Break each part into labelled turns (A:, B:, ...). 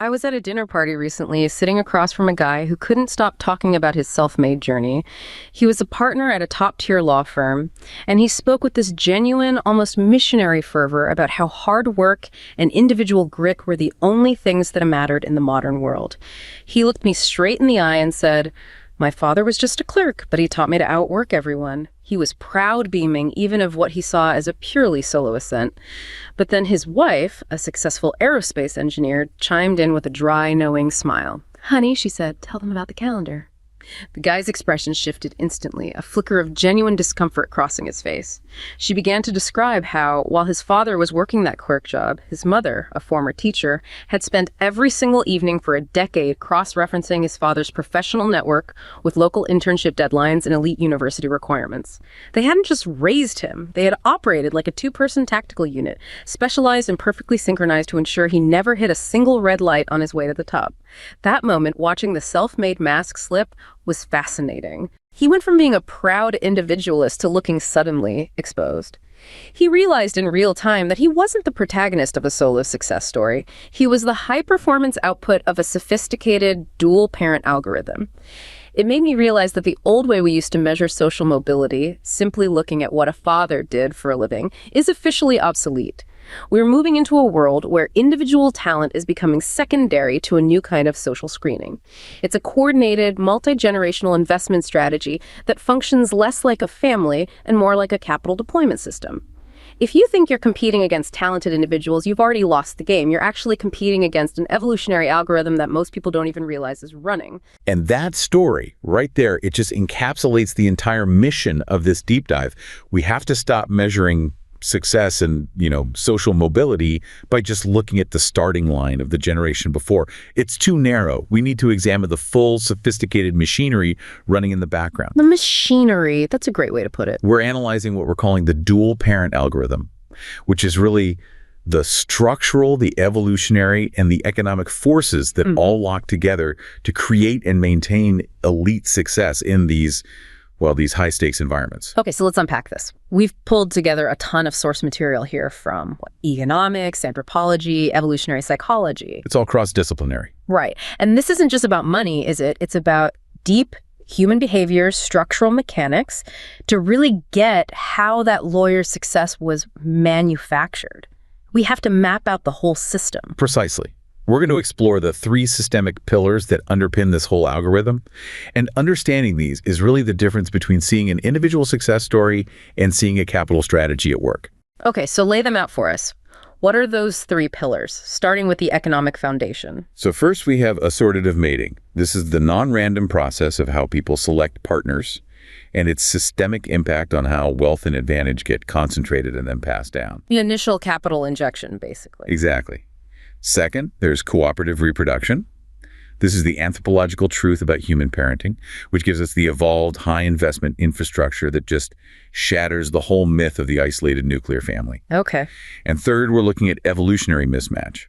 A: I was at a dinner party recently, sitting across from a guy who couldn't stop talking about his self-made journey. He was a partner at a top-tier law firm, and he spoke with this genuine, almost missionary fervor about how hard work and individual grit were the only things that mattered in the modern world. He looked me straight in the eye and said, "My father was just a clerk, but he taught me to outwork everyone." He was proud beaming even of what he saw as a purely solo ascent. But then his wife, a successful aerospace engineer, chimed in with a dry, knowing smile. "Honey," she said, "tell them about the calendar." The guy's expression shifted instantly, a flicker of genuine discomfort crossing his face. She began to describe how, while his father was working that clerk job, his mother, a former teacher, had spent every single evening for a decade cross-referencing his father's professional network with local internship deadlines and elite university requirements. They hadn't just raised him, they had operated like a two-person tactical unit, specialized and perfectly synchronized to ensure he never hit a single red light on his way to the top. That moment, watching the self-made mask slip, was fascinating. He went from being a proud individualist to looking suddenly exposed. He realized in real time that he wasn't the protagonist of a solo success story. He was the high-performance output of a sophisticated dual-parent algorithm. It made me realize that the old way we used to measure social mobility, simply looking at what a father did for a living, is officially obsolete. We're moving into a world where individual talent is becoming secondary to a new kind of social screening. It's a coordinated, multi-generational investment strategy that functions less like a family and more like a capital deployment system. If you think you're competing against talented individuals, you've already lost the game. You're actually competing against an evolutionary algorithm that most people don't even realize is running.
B: And that story right there, it just encapsulates the entire mission of this deep dive. We have to stop measuring success and, social mobility by just looking at the starting line of the generation before. It's too narrow. We need to examine the full sophisticated machinery running in the background.
A: The machinery, that's a great way to put it.
B: We're analyzing what we're calling the dual parent algorithm, which is really the structural, the evolutionary, and the economic forces that all lock together to create and maintain elite success in these high-stakes environments.
A: Okay, so let's unpack this. We've pulled together a ton of source material here from economics, anthropology, evolutionary psychology.
B: It's all cross-disciplinary.
A: Right. And this isn't just about money, is it? It's about deep human behavior, structural mechanics, to really get how that lawyer's success was manufactured. We have to map out the whole system.
B: Precisely. We're going to explore the 3 systemic pillars that underpin this whole algorithm. And understanding these is really the difference between seeing an individual success story and seeing a capital strategy at work.
A: Okay, so lay them out for us. What are those 3 pillars, starting with the economic foundation?
B: So first we have assortative mating. This is the non-random process of how people select partners and its systemic impact on how wealth and advantage get concentrated and then passed down.
A: The initial capital injection, basically.
B: Exactly. Second, there's cooperative reproduction. This is the anthropological truth about human parenting, which gives us the evolved, high-investment infrastructure that just shatters the whole myth of the isolated nuclear family.
A: Okay.
B: And third, we're looking at evolutionary mismatch.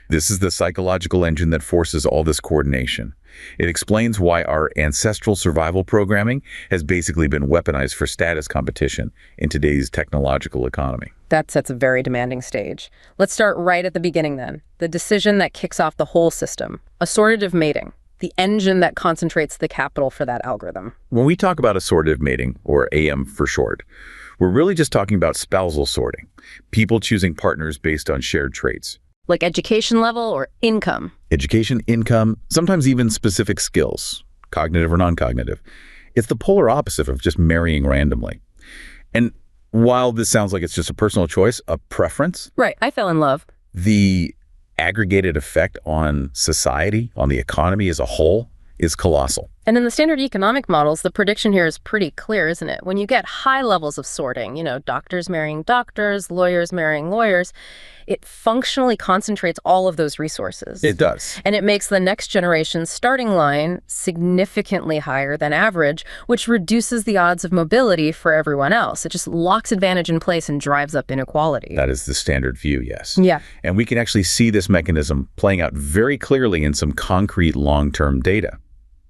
B: This is the psychological engine that forces all this coordination. It explains why our ancestral survival programming has basically been weaponized for status competition in today's technological economy.
A: That sets a very demanding stage. Let's start right at the beginning then. The decision that kicks off the whole system. Assortative mating, the engine that concentrates the capital for that algorithm.
B: When we talk about assortative mating, or AM for short, we're really just talking about spousal sorting, people choosing partners based on shared traits.
A: Like education level or income.
B: Education, income, sometimes even specific skills, cognitive or non-cognitive. It's the polar opposite of just marrying randomly. And while this sounds like it's just a personal choice, a preference.
A: Right, I fell in love.
B: The aggregated effect on society, on the economy as a whole, is colossal.
A: And in the standard economic models, the prediction here is pretty clear, isn't it? When you get high levels of sorting, doctors marrying doctors, lawyers marrying lawyers, it functionally concentrates all of those resources.
B: It does.
A: And it makes the next generation's starting line significantly higher than average, which reduces the odds of mobility for everyone else. It just locks advantage in place and drives up inequality.
B: That is the standard view, yes.
A: Yeah.
B: And we can actually see this mechanism playing out very clearly in some concrete long-term data.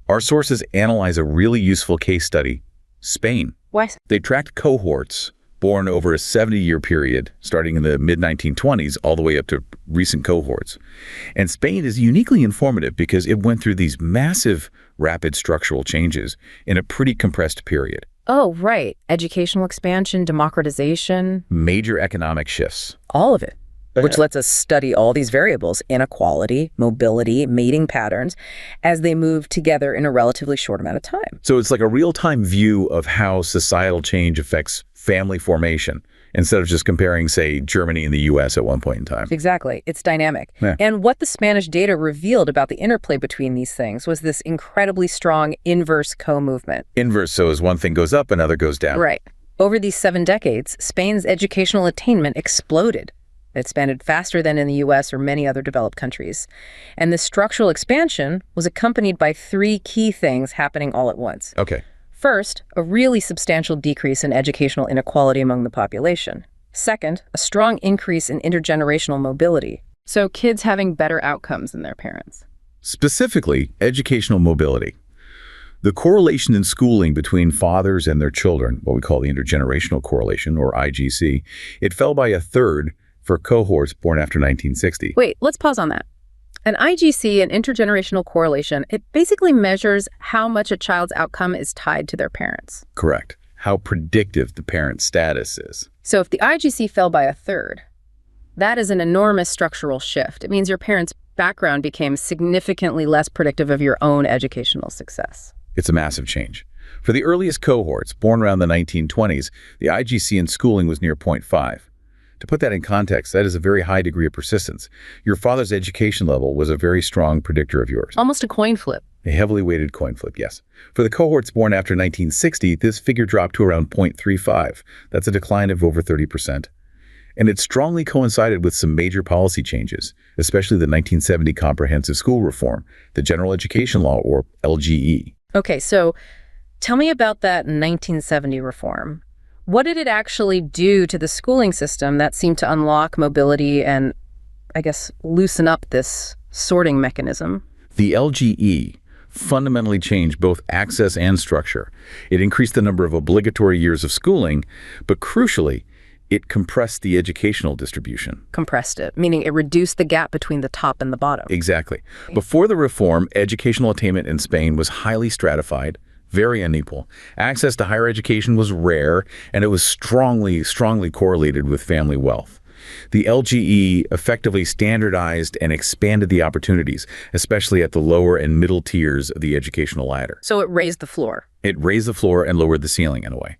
B: Our sources analyze a really useful case study, Spain.
A: Why?
B: They tracked cohorts born over a 70-year period, starting in the mid-1920s all the way up to recent cohorts. And Spain is uniquely informative because it went through these massive, rapid structural changes in a pretty compressed period.
A: Oh, right. Educational expansion, democratization.
B: Major economic shifts.
C: All of it, which lets us study all these variables, inequality, mobility, mating patterns, as they move together in a relatively short amount of time.
B: So it's like a real-time view of how societal change affects family formation, instead of just comparing, say, Germany and the U.S. at one point in time.
C: Exactly. It's dynamic.
B: Yeah.
C: And what the Spanish data revealed about the interplay between these things was this incredibly strong inverse co-movement.
B: Inverse, so as one thing goes up, another goes down.
C: Right. Over these 7 decades, Spain's educational attainment exploded. It expanded faster than in the U.S. or many other developed countries. And this structural expansion was accompanied by 3 key things happening all at once.
B: Okay.
C: First, a really substantial decrease in educational inequality among the population. Second, a strong increase in intergenerational mobility.
A: So kids having better outcomes than their parents.
B: Specifically, educational mobility. The correlation in schooling between fathers and their children, what we call the intergenerational correlation, or IGC, it fell by 1/3 for cohorts born after 1960.
A: Wait, let's pause on that. An IGC, an intergenerational correlation, it basically measures how much a child's outcome is tied to their parents.
B: Correct. How predictive the parent's status is.
A: So if the IGC fell by 1/3, that is an enormous structural shift. It means your parents' background became significantly less predictive of your own educational success.
B: It's a massive change. For the earliest cohorts, born around the 1920s, the IGC in schooling was near 0.5. To put that in context, that is a very high degree of persistence. Your father's education level was a very strong predictor of yours.
A: Almost a coin flip.
B: A heavily weighted coin flip, yes. For the cohorts born after 1960, this figure dropped to around 0.35. That's a decline of over 30%. And it strongly coincided with some major policy changes, especially the 1970 Comprehensive School Reform, the General Education Law, or LGE.
A: Okay, so tell me about that 1970 reform. What did it actually do to the schooling system that seemed to unlock mobility and, I guess, loosen up this sorting mechanism?
B: The LGE fundamentally changed both access and structure. It increased the number of obligatory years of schooling, but crucially, it compressed the educational distribution.
A: Compressed it, meaning it reduced the gap between the top and the bottom.
B: Exactly. Before the reform, educational attainment in Spain was highly stratified, very unequal. Access to higher education was rare, and it was strongly correlated with family wealth. The LGE effectively standardized and expanded the opportunities, especially at the lower and middle tiers of the educational ladder.
A: So it raised the floor.
B: It raised the floor and lowered the ceiling in a way.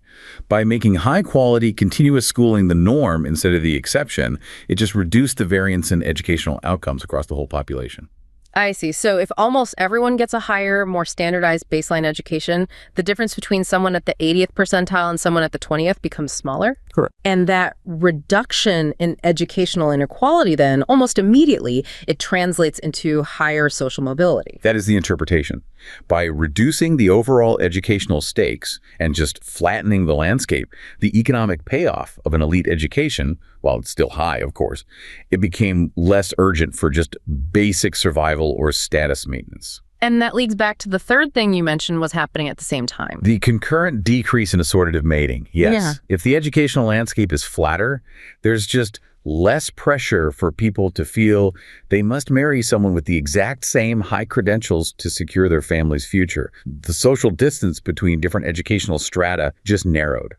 B: By making high-quality, continuous schooling the norm instead of the exception, it just reduced the variance in educational outcomes across the whole population.
A: I see. So if almost everyone gets a higher, more standardized baseline education, the difference between someone at the 80th percentile and someone at the 20th becomes smaller?
B: Correct.
A: And that reduction in educational inequality then, almost immediately, it translates into higher social mobility.
B: That is the interpretation. By reducing the overall educational stakes and just flattening the landscape, the economic payoff of an elite education, while it's still high, of course, it became less urgent for just basic survival or status maintenance.
A: And that leads back to the third thing you mentioned was happening at the same time.
B: The concurrent decrease in assortative mating, yes.
A: Yeah.
B: If the educational landscape is flatter, there's just less pressure for people to feel they must marry someone with the exact same high credentials to secure their family's future. The social distance between different educational strata just narrowed.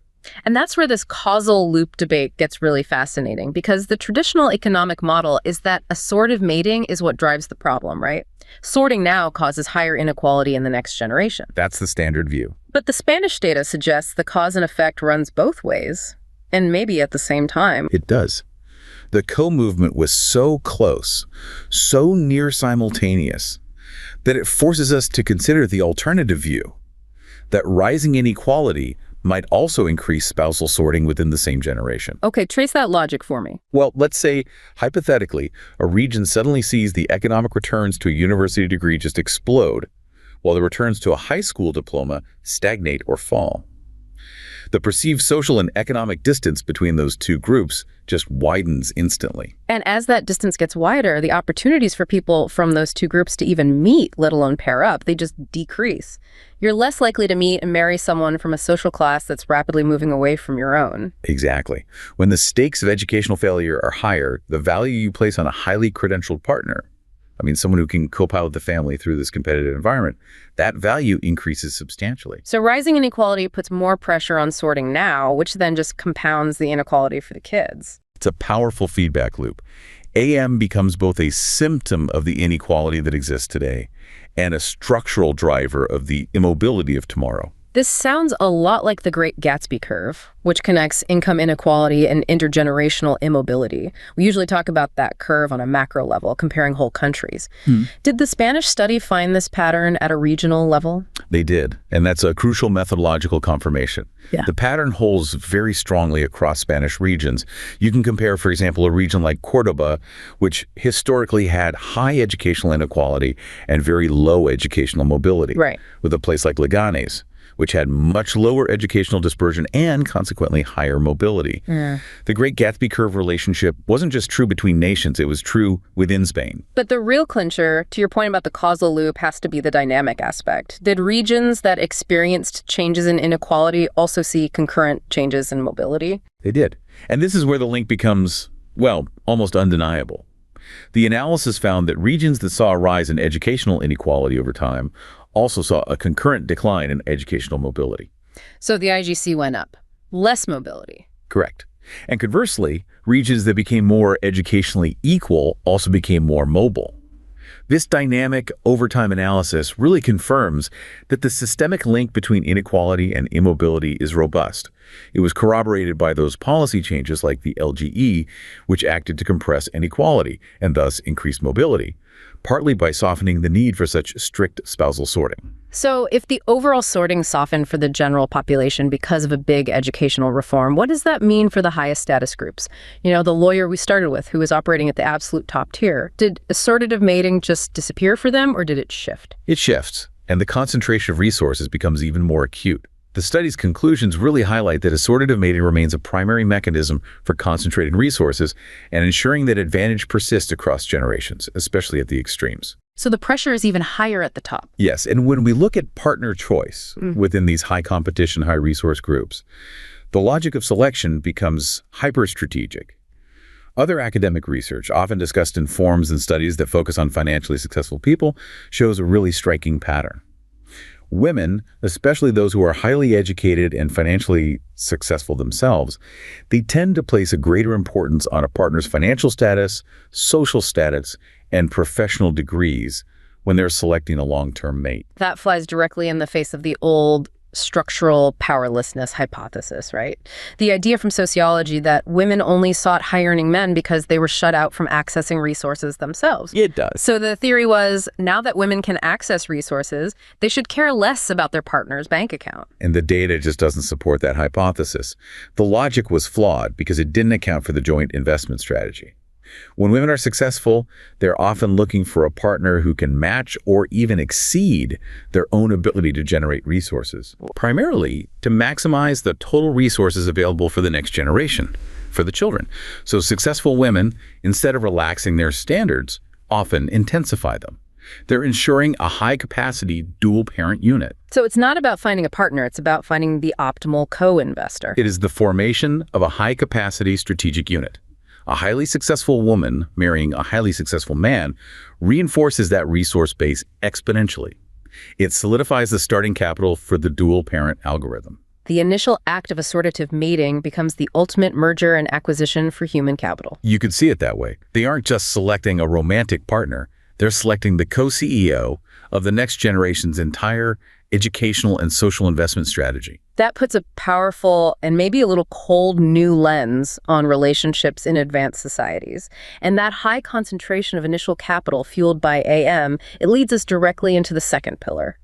A: And that's where this causal loop debate gets really fascinating, because the traditional economic model is that assortative mating is what drives the problem, right? Sorting now causes higher inequality in the next generation.
B: That's the standard view.
A: But the Spanish data suggests the cause and effect runs both ways, and maybe at the same time.
B: It does. The co-movement was so close, so near simultaneous, that it forces us to consider the alternative view, that rising inequality might also increase spousal sorting within the same generation.
A: Okay, trace that logic for me.
B: Well, let's say, hypothetically, a region suddenly sees the economic returns to a university degree just explode, while the returns to a high school diploma stagnate or fall. The perceived social and economic distance between those two groups just widens instantly.
C: And as that distance gets wider, the opportunities for people from those two groups to even meet, let alone pair up, they just decrease. You're less likely to meet and marry someone from a social class that's rapidly moving away from your own.
B: Exactly. When the stakes of educational failure are higher, the value you place on a highly credentialed partner, someone who can co-pilot the family through this competitive environment, that value increases substantially.
C: So rising inequality puts more pressure on sorting now, which then just compounds the inequality for the kids.
B: It's a powerful feedback loop. AM becomes both a symptom of the inequality that exists today and a structural driver of the immobility of tomorrow.
C: This sounds a lot like the Great Gatsby curve, which connects income inequality and intergenerational immobility. We usually talk about that curve on a macro level, comparing whole countries. Did the Spanish study find this pattern at a regional level?
B: They did, and that's a crucial methodological confirmation.
C: Yeah.
B: The pattern holds very strongly across Spanish regions. You can compare, for example, a region like Cordoba, which historically had high educational inequality and very low educational mobility,
C: Right.
B: with a place like Leganés, which had much lower educational dispersion and consequently higher mobility. The Great Gatsby curve relationship wasn't just true between nations, it was true within Spain.
C: But the real clincher, to your point about the causal loop, has to be the dynamic aspect. Did regions that experienced changes in inequality also see concurrent changes in mobility?
B: They did. And this is where the link becomes, well, almost undeniable. The analysis found that regions that saw a rise in educational inequality over time also saw a concurrent decline in educational mobility.
C: So the IGC went up. Less mobility.
B: Correct. And conversely, regions that became more educationally equal also became more mobile. This dynamic overtime analysis really confirms that the systemic link between inequality and immobility is robust. It was corroborated by those policy changes like the LGE, which acted to compress inequality and thus increase mobility, partly by softening the need for such strict spousal sorting.
C: So if the overall sorting softened for the general population because of a big educational reform, what does that mean for the highest status groups? The lawyer we started with, who was operating at the absolute top tier. Did assortative mating just disappear for them, or did it shift?
B: It shifts, and the concentration of resources becomes even more acute. The study's conclusions really highlight that assortative mating remains a primary mechanism for concentrating resources and ensuring that advantage persists across generations, especially at the extremes.
C: So the pressure is even higher at the top.
B: Yes, and when we look at partner choice within these high competition, high resource groups, the logic of selection becomes hyper-strategic. Other academic research, often discussed in forums and studies that focus on financially successful people, shows a really striking pattern. Women, especially those who are highly educated and financially successful themselves, they tend to place a greater importance on a partner's financial status, social status, and professional degrees when they're selecting a long-term mate.
C: That flies directly in the face of the old structural powerlessness hypothesis, right? The idea from sociology that women only sought high-earning men because they were shut out from accessing resources themselves.
B: It does.
C: So the theory was, now that women can access resources, they should care less about their partner's bank account.
B: And the data just doesn't support that hypothesis. The logic was flawed because it didn't account for the joint investment strategy. When women are successful, they're often looking for a partner who can match or even exceed their own ability to generate resources, primarily to maximize the total resources available for the next generation, for the children. So successful women, instead of relaxing their standards, often intensify them. They're ensuring a high-capacity dual-parent unit.
C: So it's not about finding a partner, it's about finding the optimal co-investor.
B: It is the formation of a high-capacity strategic unit. A highly successful woman marrying a highly successful man reinforces that resource base exponentially. It solidifies the starting capital for the dual-parent algorithm.
C: The initial act of assortative mating becomes the ultimate merger and acquisition for human capital.
B: You could see it that way. They aren't just selecting a romantic partner. They're selecting the co-CEO of the next generation's entire educational and social investment strategy.
C: That puts a powerful and maybe a little cold new lens on relationships in advanced societies. And that high concentration of initial capital fueled by AM, it leads us directly into the second pillar.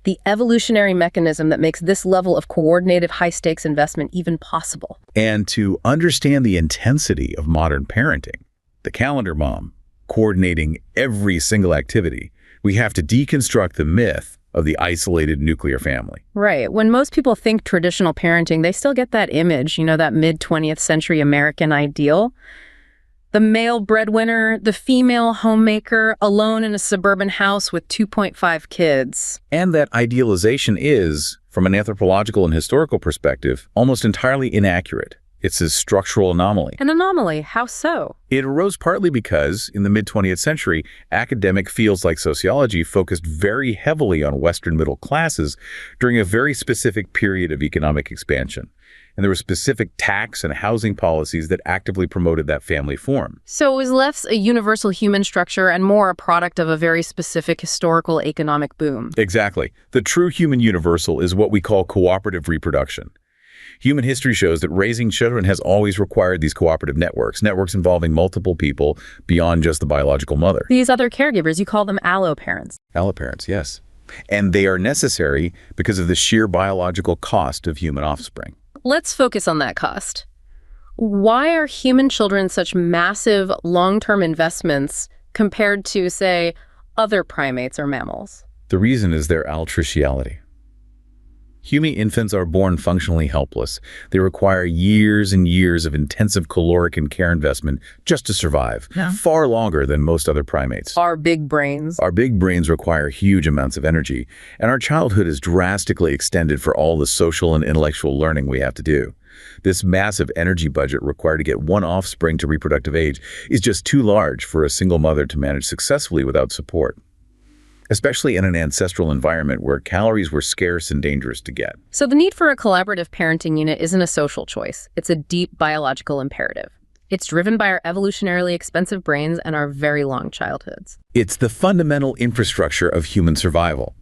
C: The evolutionary mechanism that makes this level of coordinated high-stakes investment even possible.
B: And to understand the intensity of modern parenting, the calendar mom coordinating every single activity, we have to deconstruct the myth of the isolated nuclear family.
C: Right. When most people think traditional parenting, they still get that image, that mid-20th century American ideal. The male breadwinner, the female homemaker, alone in a suburban house with 2.5 kids.
B: And that idealization is, from an anthropological and historical perspective, almost entirely inaccurate. It's a structural anomaly.
C: An anomaly? How so?
B: It arose partly because, in the mid-20th century, academic fields like sociology focused very heavily on Western middle classes during a very specific period of economic expansion. And there were specific tax and housing policies that actively promoted that family form.
C: So it was less a universal human structure and more a product of a very specific historical economic boom.
B: Exactly. The true human universal is what we call cooperative reproduction. Human history shows that raising children has always required these cooperative networks involving multiple people beyond just the biological mother.
C: These other caregivers, you call them alloparents.
B: Alloparents, yes. And they are necessary because of the sheer biological cost of human offspring.
C: Let's focus on that cost. Why are human children such massive long-term investments compared to, say, other primates or mammals?
B: The reason is their altriciality. Human infants are born functionally helpless. They require years and years of intensive caloric and care investment just to survive, far longer than most other primates.
C: Our big brains.
B: Our big brains require huge amounts of energy, and our childhood is drastically extended for all the social and intellectual learning we have to do. This massive energy budget required to get one offspring to reproductive age is just too large for a single mother to manage successfully without support, especially in an ancestral environment where calories were scarce and dangerous to get.
C: So the need for a collaborative parenting unit isn't a social choice. It's a deep biological imperative. It's driven by our evolutionarily expensive brains and our very long childhoods.
B: It's the fundamental infrastructure of human survival.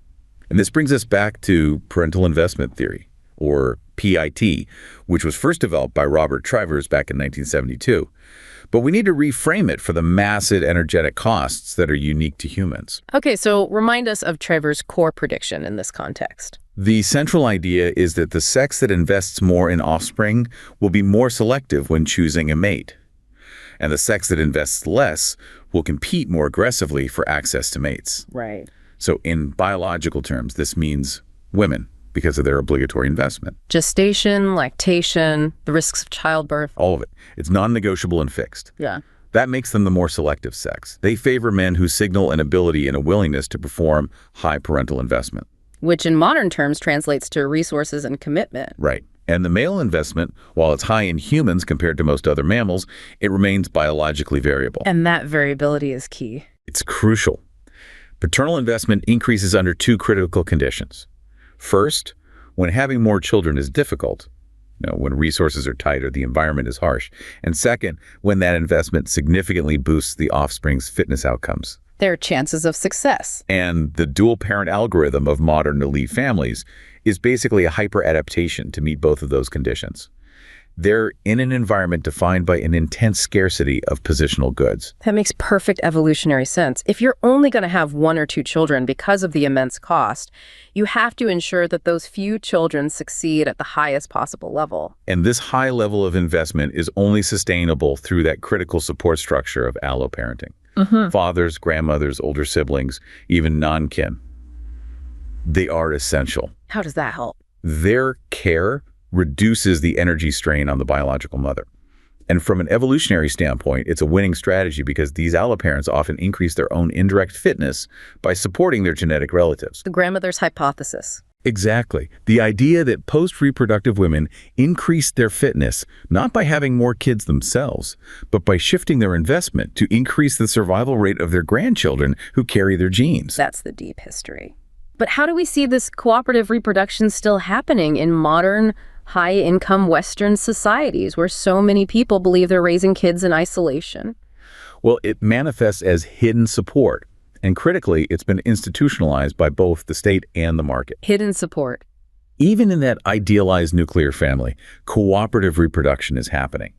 B: And this brings us back to parental investment theory, or PIT, which was first developed by Robert Trivers back in 1972. But we need to reframe it for the massive energetic costs that are unique to humans.
C: Okay, so remind us of Trivers' core prediction in this context.
B: The central idea is that the sex that invests more in offspring will be more selective when choosing a mate, and the sex that invests less will compete more aggressively for access to mates.
C: Right.
B: So in biological terms, this means women, because of their obligatory investment.
C: Gestation, lactation, the risks of childbirth.
B: All of it. It's non-negotiable and fixed.
C: Yeah.
B: That makes them the more selective sex. They favor men who signal an ability and a willingness to perform high parental investment.
C: Which in modern terms translates to resources and commitment.
B: Right. And the male investment, while it's high in humans compared to most other mammals, it remains biologically variable.
C: And that variability is key.
B: It's crucial. Paternal investment increases under two critical conditions. First, when having more children is difficult, when resources are tight or the environment is harsh. And second, when that investment significantly boosts the offspring's fitness outcomes.
C: Their chances of success.
B: And the dual-parent algorithm of modern elite families is basically a hyper-adaptation to meet both of those conditions. They're in an environment defined by an intense scarcity of positional goods.
C: That makes perfect evolutionary sense. If you're only going to have one or two children because of the immense cost, you have to ensure that those few children succeed at the highest possible level.
B: And this high level of investment is only sustainable through that critical support structure of alloparenting. Fathers, grandmothers, older siblings, even non-kin. They are essential.
C: How does that help?
B: Their care reduces the energy strain on the biological mother. And from an evolutionary standpoint, it's a winning strategy because these alloparents often increase their own indirect fitness by supporting their genetic relatives.
C: The grandmother's hypothesis.
B: Exactly. The idea that post-reproductive women increase their fitness not by having more kids themselves, but by shifting their investment to increase the survival rate of their grandchildren who carry their genes.
C: That's the deep history. But how do we see this cooperative reproduction still happening in modern, high-income Western societies where so many people believe they're raising kids in isolation?
B: Well, it manifests as hidden support. And critically, it's been institutionalized by both the state and the market.
C: Hidden support.
B: Even in that idealized nuclear family, cooperative reproduction is happening.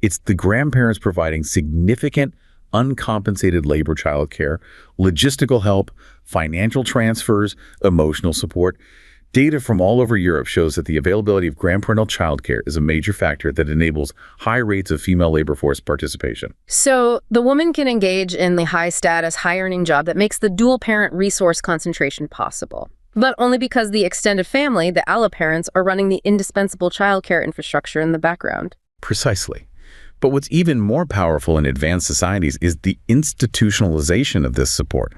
B: It's the grandparents providing significant, uncompensated labor child care, logistical help, financial transfers, emotional support. Data from all over Europe shows that the availability of grandparental childcare is a major factor that enables high rates of female labor force participation.
C: So the woman can engage in the high-status, high-earning job that makes the dual-parent resource concentration possible. But only because the extended family, the alloparents, are running the indispensable childcare infrastructure in the background.
B: Precisely. But what's even more powerful in advanced societies is the institutionalization of this support.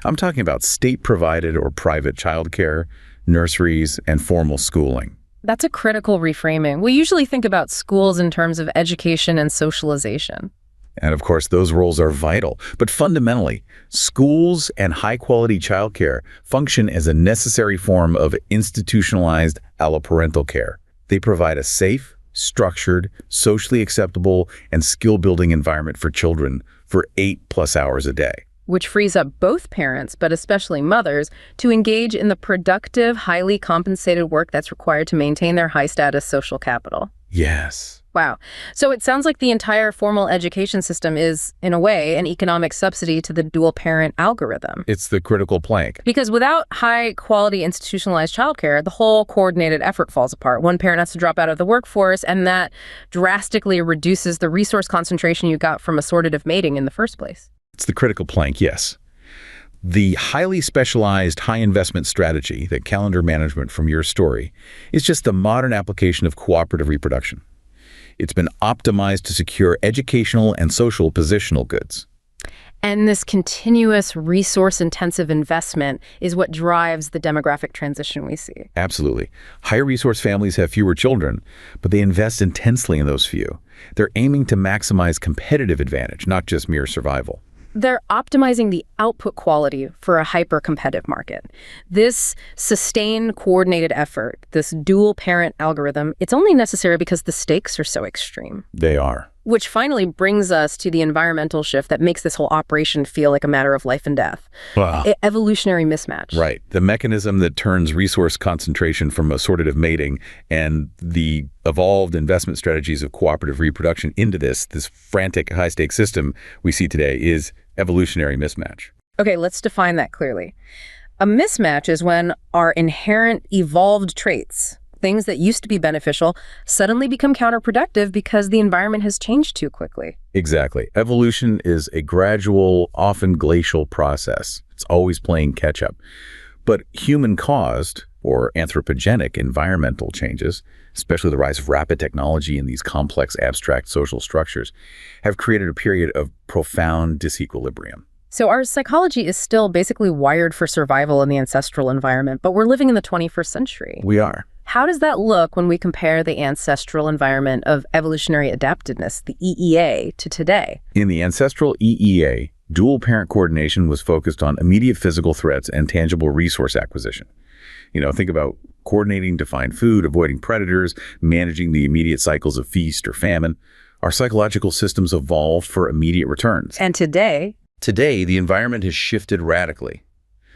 B: I'm talking about state-provided or private childcare, nurseries, and formal schooling.
C: That's a critical reframing. We usually think about schools in terms of education and socialization.
B: And of course, those roles are vital. But fundamentally, schools and high-quality childcare function as a necessary form of institutionalized alloparental care. They provide a safe, structured, socially acceptable, and skill-building environment for children for 8+ hours a day.
C: Which frees up both parents, but especially mothers, to engage in the productive, highly compensated work that's required to maintain their high-status social capital.
B: Yes.
C: Wow. So it sounds like the entire formal education system is, in a way, an economic subsidy to the dual-parent algorithm.
B: It's the critical plank.
C: Because without high-quality institutionalized childcare, the whole coordinated effort falls apart. One parent has to drop out of the workforce, and that drastically reduces the resource concentration you got from assortative mating in the first place.
B: It's the critical plank, yes. The highly specialized, high-investment strategy, the calendar management from your story, is just the modern application of cooperative reproduction. It's been optimized to secure educational and social positional goods.
C: And this continuous resource-intensive investment is what drives the demographic transition we see.
B: Absolutely. Higher-resource families have fewer children, but they invest intensely in those few. They're aiming to maximize competitive advantage, not just mere survival.
C: They're optimizing the output quality for a hyper-competitive market. This sustained, coordinated effort, this dual-parent algorithm, it's only necessary because the stakes are so extreme.
B: They are.
C: Which finally brings us to the environmental shift that makes this whole operation feel like a matter of life and death.
B: Wow.
C: Evolutionary mismatch.
B: Right. The mechanism that turns resource concentration from assortative mating and the evolved investment strategies of cooperative reproduction into this frantic high-stakes system we see today is evolutionary mismatch.
C: Okay, let's define that clearly. A mismatch is when our inherent evolved traits, things that used to be beneficial, suddenly become counterproductive because the environment has changed too quickly.
B: Exactly. Evolution is a gradual, often glacial process. It's always playing catch-up. But human-caused, or anthropogenic, environmental changes, especially the rise of rapid technology and these complex, abstract social structures, have created a period of profound disequilibrium.
C: So our psychology is still basically wired for survival in the ancestral environment, but we're living in the 21st century.
B: We are.
C: How does that look when we compare the ancestral environment of evolutionary adaptedness, the EEA, to today?
B: In the ancestral EEA, dual-parent coordination was focused on immediate physical threats and tangible resource acquisition. Think about coordinating to find food, avoiding predators, managing the immediate cycles of feast or famine. Our psychological systems evolved for immediate returns.
C: And today,
B: the environment has shifted radically.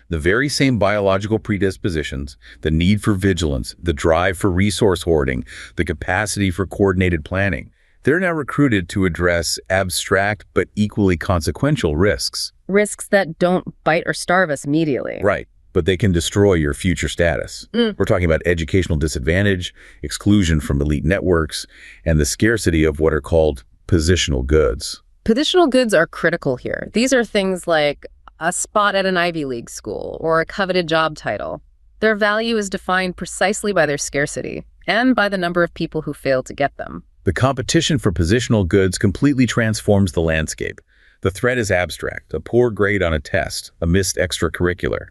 B: The very same biological predispositions, the need for vigilance, the drive for resource hoarding, the capacity for coordinated planning, they're now recruited to address abstract but equally consequential risks.
C: Risks that don't bite or starve us immediately.
B: Right, but they can destroy your future status. We're talking about educational disadvantage, exclusion from elite networks, and the scarcity of what are called positional goods.
C: Positional goods are critical here. These are things like a spot at an Ivy League school or a coveted job title. Their value is defined precisely by their scarcity and by the number of people who fail to get them.
B: The competition for positional goods completely transforms the landscape. The threat is abstract, a poor grade on a test, a missed extracurricular.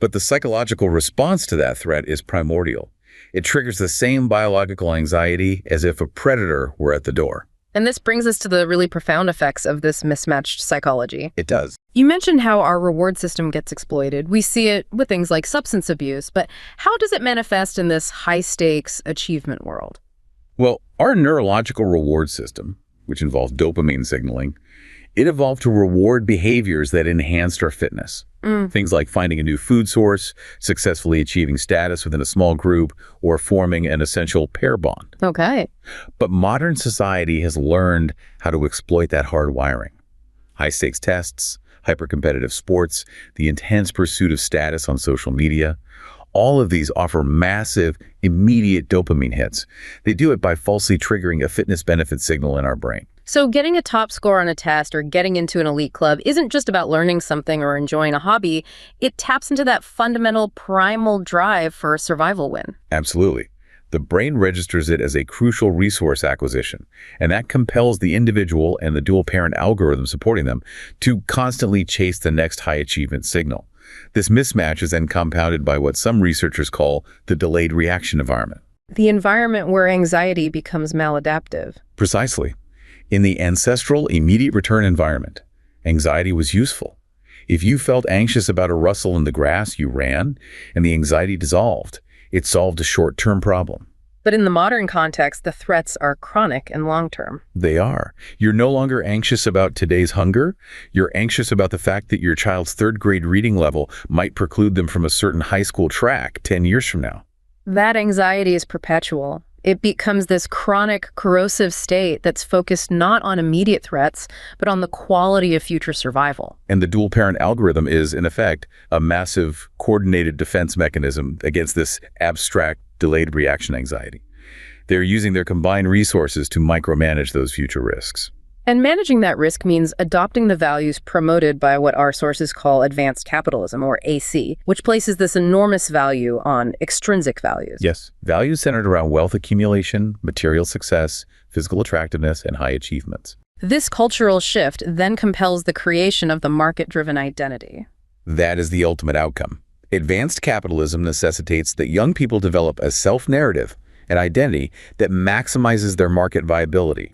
B: But the psychological response to that threat is primordial. It triggers the same biological anxiety as if a predator were at the door.
C: And this brings us to the really profound effects of this mismatched psychology.
B: It does.
C: You mentioned how our reward system gets exploited. We see it with things like substance abuse, but how does it manifest in this high-stakes achievement world?
B: Well, our neurological reward system, which involves dopamine signaling, it evolved to reward behaviors that enhanced our fitness. Things like finding a new food source, successfully achieving status within a small group, or forming an essential pair bond.
C: Okay.
B: But modern society has learned how to exploit that hardwiring. High-stakes tests, hyper-competitive sports, the intense pursuit of status on social media, all of these offer massive, immediate dopamine hits. They do it by falsely triggering a fitness benefit signal in our brain.
A: So getting a top score on a test or getting into an elite club isn't just about learning something or enjoying a hobby. It taps into that fundamental primal drive for a survival win.
B: Absolutely. The brain registers it as a crucial resource acquisition, and that compels the individual and the dual-parent algorithm supporting them to constantly chase the next high-achievement signal. This mismatch is then compounded by what some researchers call the delayed reaction environment.
A: The environment where anxiety becomes maladaptive.
B: Precisely. In the ancestral immediate return environment, anxiety was useful. If you felt anxious about a rustle in the grass, you ran, and the anxiety dissolved. It solved a short-term problem.
A: But in the modern context, the threats are chronic and long-term.
B: They are. You're no longer anxious about today's hunger. You're anxious about the fact that your child's third-grade reading level might preclude them from a certain high school track 10 years from now.
A: That anxiety is perpetual. It becomes this chronic, corrosive state that's focused not on immediate threats, but on the quality of future survival.
B: And the dual-parent algorithm is, in effect, a massive coordinated defense mechanism against this abstract, delayed reaction anxiety. They're using their combined resources to micromanage those future risks.
A: And managing that risk means adopting the values promoted by what our sources call advanced capitalism, or AC, which places this enormous value on extrinsic values.
B: Yes, values centered around wealth accumulation, material success, physical attractiveness, and high achievements.
A: This cultural shift then compels the creation of the market-driven identity.
B: That is the ultimate outcome. Advanced capitalism necessitates that young people develop a self-narrative, an identity that maximizes their market viability.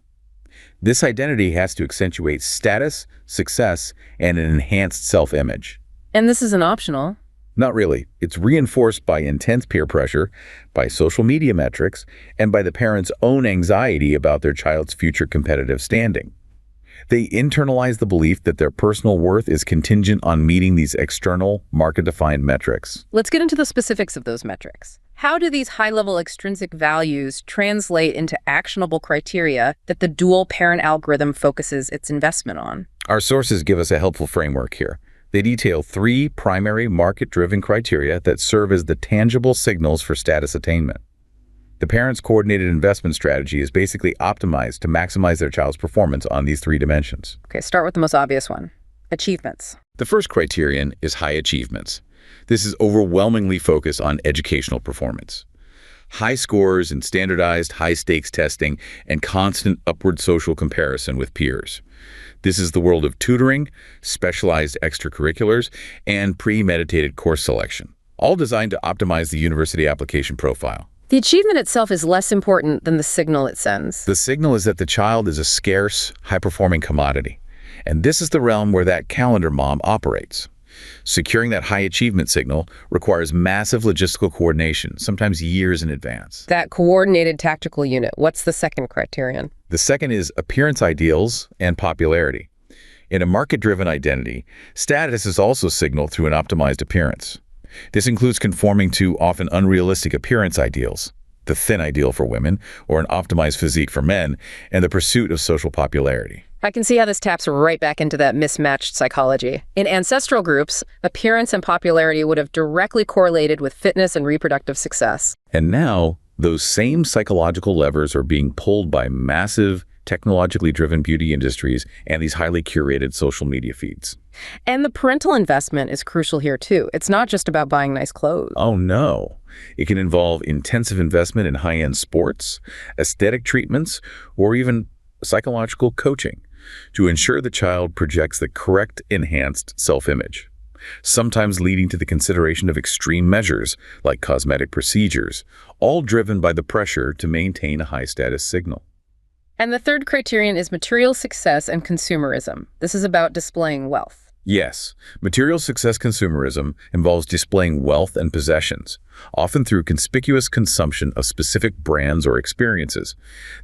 B: This identity has to accentuate status, success, and an enhanced self-image.
A: And this isn't optional.
B: Not really. It's reinforced by intense peer pressure, by social media metrics, and by the parents' own anxiety about their child's future competitive standing. They internalize the belief that their personal worth is contingent on meeting these external, market-defined metrics.
A: Let's get into the specifics of those metrics. How do these high-level extrinsic values translate into actionable criteria that the dual-parent algorithm focuses its investment on?
B: Our sources give us a helpful framework here. They detail 3 primary market-driven criteria that serve as the tangible signals for status attainment. The parent's coordinated investment strategy is basically optimized to maximize their child's performance on these 3 dimensions.
A: Okay, start with the most obvious one. Achievements.
B: The first criterion is high achievements. This is overwhelmingly focused on educational performance. High scores in standardized, high-stakes testing and constant upward social comparison with peers. This is the world of tutoring, specialized extracurriculars, and premeditated course selection, all designed to optimize the university application profile.
A: The achievement itself is less important than the signal it sends.
B: The signal is that the child is a scarce, high-performing commodity. And this is the realm where that calendar mom operates. Securing that high achievement signal requires massive logistical coordination, sometimes years in advance.
A: That coordinated tactical unit, what's the second criterion?
B: The second is appearance ideals and popularity. In a market-driven identity, status is also signaled through an optimized appearance. This includes conforming to often unrealistic appearance ideals, the thin ideal for women, or an optimized physique for men, and the pursuit of social popularity.
A: I can see how this taps right back into that mismatched psychology. In ancestral groups, appearance and popularity would have directly correlated with fitness and reproductive success.
B: And now, those same psychological levers are being pulled by massive, technologically driven beauty industries and these highly curated social media feeds.
A: And the parental investment is crucial here too. It's not just about buying nice clothes.
B: Oh no. It can involve intensive investment in high-end sports, aesthetic treatments, or even psychological coaching to ensure the child projects the correct enhanced self-image, sometimes leading to the consideration of extreme measures like cosmetic procedures, all driven by the pressure to maintain a high-status signal.
A: And the third criterion is material success and consumerism. This is about displaying wealth.
B: Yes, material success consumerism involves displaying wealth and possessions, often through conspicuous consumption of specific brands or experiences.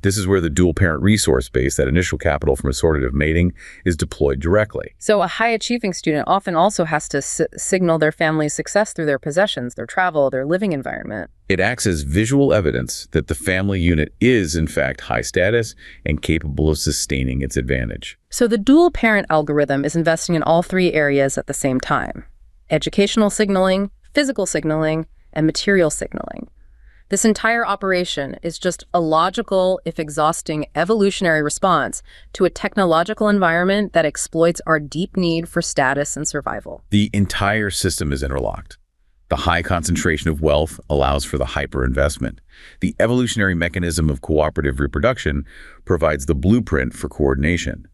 B: This is where the dual-parent resource base, that initial capital from assortative mating, is deployed directly.
A: So a high-achieving student often also has to signal their family's success through their possessions, their travel, their living environment.
B: It acts as visual evidence that the family unit is, in fact, high status and capable of sustaining its advantage.
A: So the dual-parent algorithm is investing in all 3 areas at the same time: educational signaling, physical signaling, and material signaling.
C: This entire operation is just a logical, if exhausting, evolutionary response to a technological environment that exploits our deep need for status and survival.
B: The entire system is interlocked. The high concentration of wealth allows for the hyperinvestment. The evolutionary mechanism of cooperative reproduction provides the blueprint for coordination.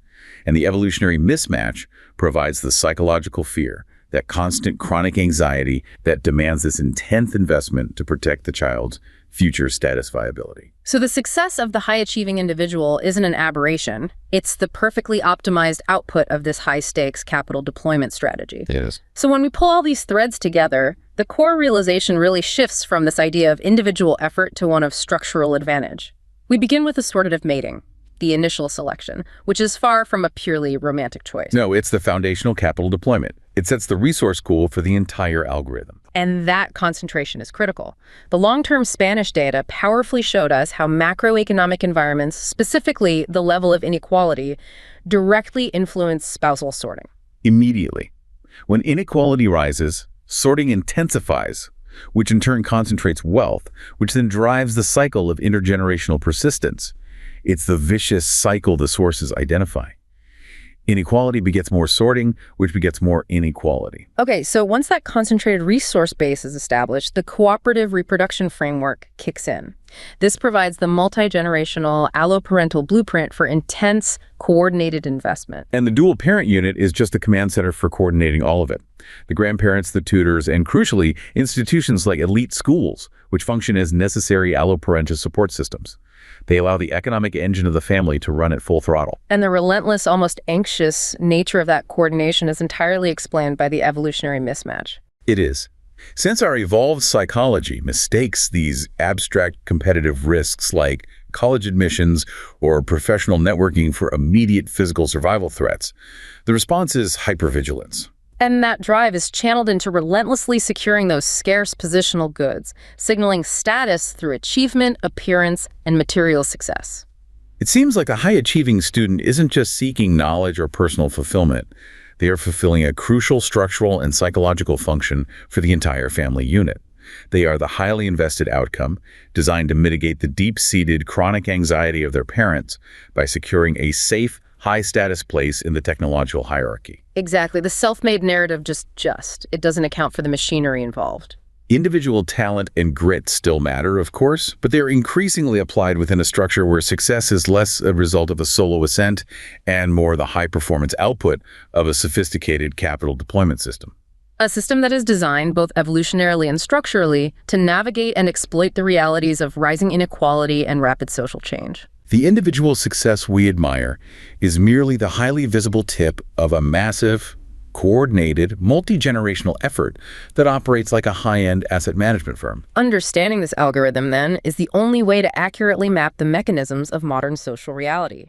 B: And the evolutionary mismatch provides the psychological fear, that constant chronic anxiety that demands this intense investment to protect the child's future status viability.
C: So the success of the high-achieving individual isn't an aberration. It's the perfectly optimized output of this high-stakes capital deployment strategy.
B: It is.
C: So when we pull all these threads together, the core realization really shifts from this idea of individual effort to one of structural advantage. We begin with assortative mating, the initial selection, which is far from a purely romantic choice.
B: No, it's the foundational capital deployment. It sets the resource pool for the entire algorithm.
C: And that concentration is critical. The long-term Spanish data powerfully showed us how macroeconomic environments, specifically the level of inequality, directly influence spousal sorting.
B: Immediately. When inequality rises, sorting intensifies, which in turn concentrates wealth, which then drives the cycle of intergenerational persistence. It's the vicious cycle the sources identify. Inequality begets more sorting, which begets more inequality.
C: Okay, so once that concentrated resource base is established, the cooperative reproduction framework kicks in. This provides the multi-generational alloparental blueprint for intense, coordinated investment.
B: And the dual parent unit is just the command center for coordinating all of it. The grandparents, the tutors, and crucially, institutions like elite schools, which function as necessary alloparental support systems. They allow the economic engine of the family to run at full throttle.
C: And the relentless, almost anxious nature of that coordination is entirely explained by the evolutionary mismatch.
B: It is. Since our evolved psychology mistakes these abstract competitive risks like college admissions or professional networking for immediate physical survival threats, the response is hypervigilance.
C: And that drive is channeled into relentlessly securing those scarce positional goods, signaling status through achievement, appearance, and material success.
B: It seems like a high-achieving student isn't just seeking knowledge or personal fulfillment. They are fulfilling a crucial structural and psychological function for the entire family unit. They are the highly invested outcome, designed to mitigate the deep-seated chronic anxiety of their parents by securing a safe, high-status place in the technological hierarchy.
C: Exactly. The self-made narrative it doesn't account for the machinery involved.
B: Individual talent and grit still matter, of course, but they're increasingly applied within a structure where success is less a result of a solo ascent and more the high-performance output of a sophisticated capital deployment system.
C: A system that is designed, both evolutionarily and structurally, to navigate and exploit the realities of rising inequality and rapid social change.
B: The individual success we admire is merely the highly visible tip of a massive, coordinated, multi-generational effort that operates like a high-end asset management firm.
C: Understanding this algorithm, then, is the only way to accurately map the mechanisms of modern social reality.